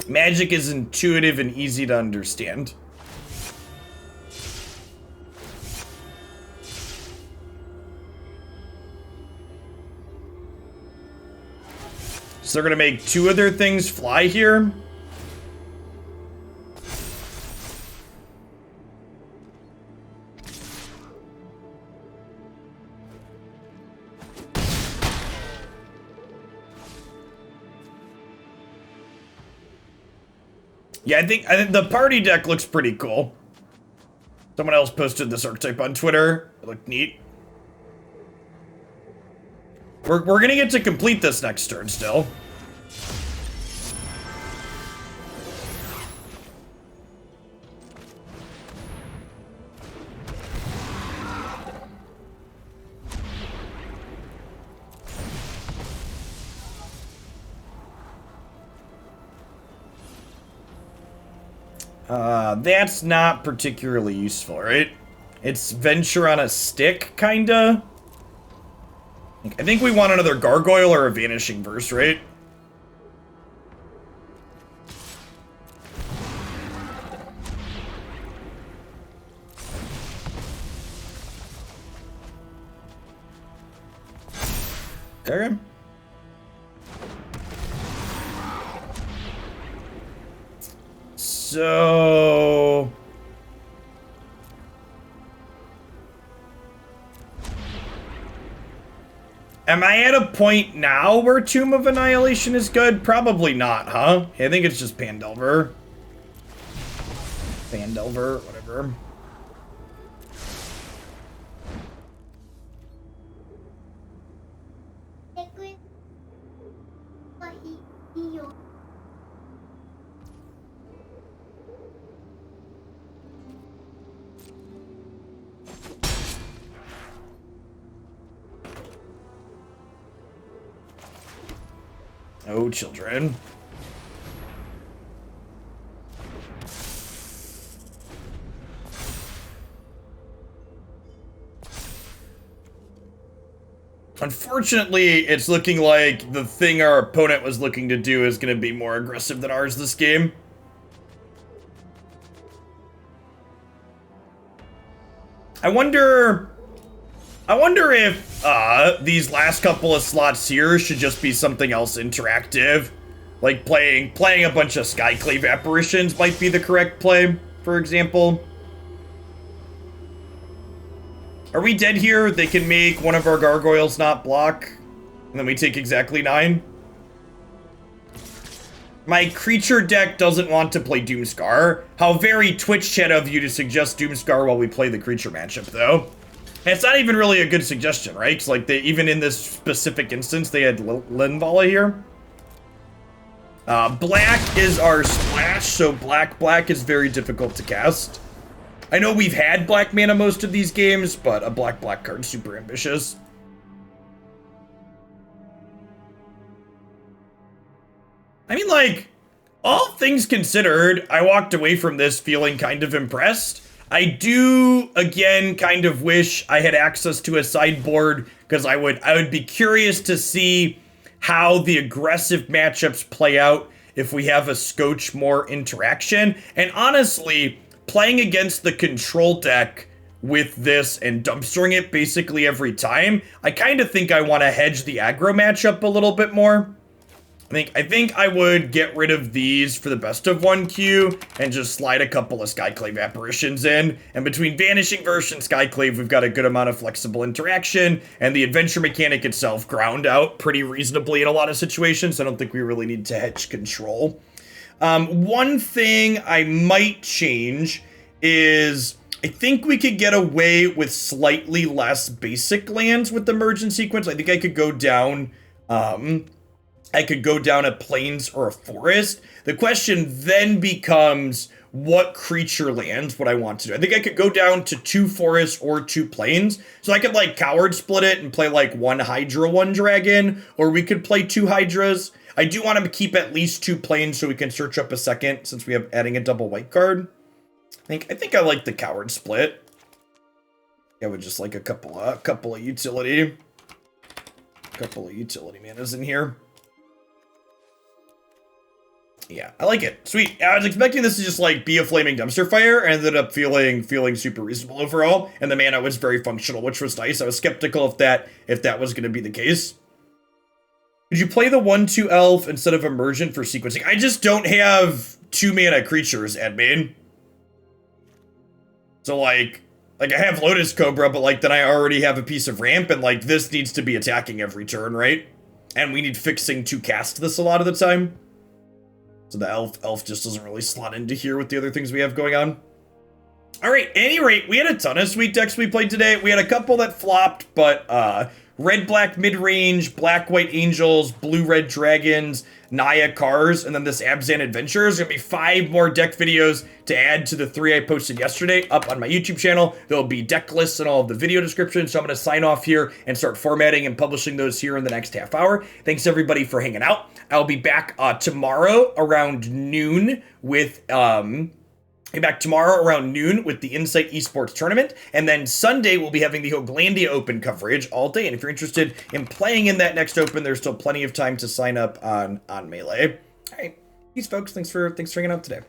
Magic is intuitive and easy to understand. So they're gonna make 2 other things fly here. Yeah, I think the party deck looks pretty cool. Someone else posted this archetype on Twitter. It looked neat. We're gonna get to complete this next turn still. That's not particularly useful, right? It's venture on a stick, kinda. I think we want another gargoyle or a Vanishing Verse, right? Okay. So... am I at a point now where Tomb of Annihilation is good? Probably not, huh? I think it's just Pandelver. Pandelver, whatever. Oh, children. Unfortunately, it's looking like the thing our opponent was looking to do is going to be more aggressive than ours this game. I wonder if these last couple of slots here should just be something else interactive. Like playing a bunch of Skyclave Apparitions might be the correct play, for example. Are we dead here? They can make one of our gargoyles not block, and then we take exactly 9. My creature deck doesn't want to play Doomscar. How very Twitch chat of you to suggest Doomscar while we play the creature matchup, though. And it's not even really a good suggestion, right? Because, like, even in this specific instance, they had Linvala here. Black is our splash, so black is very difficult to cast. I know we've had black mana most of these games, but a black card is super ambitious. I mean, like, all things considered, I walked away from this feeling kind of impressed. I do, again, kind of wish I had access to a sideboard, because I would be curious to see how the aggressive matchups play out if we have a scotch more interaction. And honestly, playing against the control deck with this and dumpstering it basically every time, I kind of think I want to hedge the aggro matchup a little bit more. I think I would get rid of these for the best of 1Q and just slide a couple of Skyclave Apparitions in. And between Vanishing Verse and Skyclave, we've got a good amount of flexible interaction, and the adventure mechanic itself ground out pretty reasonably in a lot of situations. I don't think we really need to hedge control. One thing I might change is I think we could get away with slightly less basic lands with the Emergent Sequence. I think I could go down a plains or a forest. The question then becomes, what creature lands would I want to do? I think I could go down to 2 forests or 2 plains. So I could like coward split it and play like 1 Hydra, 1 dragon, or we could play 2 Hydras. I do want to keep at least 2 plains so we can search up a second, since we have adding a double white card. I think I like the coward split. Yeah, with just like a couple of utility manas in here. Yeah, I like it. Sweet. I was expecting this to just like be a flaming dumpster fire, and ended up feeling super reasonable overall, and the mana was very functional, which was nice. I was skeptical if that was going to be the case. Could you play the 1/2 elf instead of emergent for sequencing? I just don't have 2 mana creatures, admin. So like I have Lotus Cobra, but like then I already have a piece of ramp, and like this needs to be attacking every turn, right? And we need fixing to cast this a lot of the time. So the elf just doesn't really slot into here with the other things we have going on. All right, at any rate, we had a ton of sweet decks we played today. We had a couple that flopped, but red-black mid-range, black-white angels, blue-red dragons, Naya cars, and then this Abzan adventure. There's gonna be 5 more deck videos to add to the 3 I posted yesterday up on my YouTube channel. There'll be deck lists and all of the video descriptions, so I'm gonna sign off here and start formatting and publishing those here in the next half hour. Thanks everybody for hanging out. I'll be back tomorrow around noon with Be back tomorrow around noon with the Insight Esports Tournament. And then Sunday, we'll be having the Hoaglandia Open coverage all day. And if you're interested in playing in that next Open, there's still plenty of time to sign up on Melee. All right. Peace, folks. Thanks for hanging out today.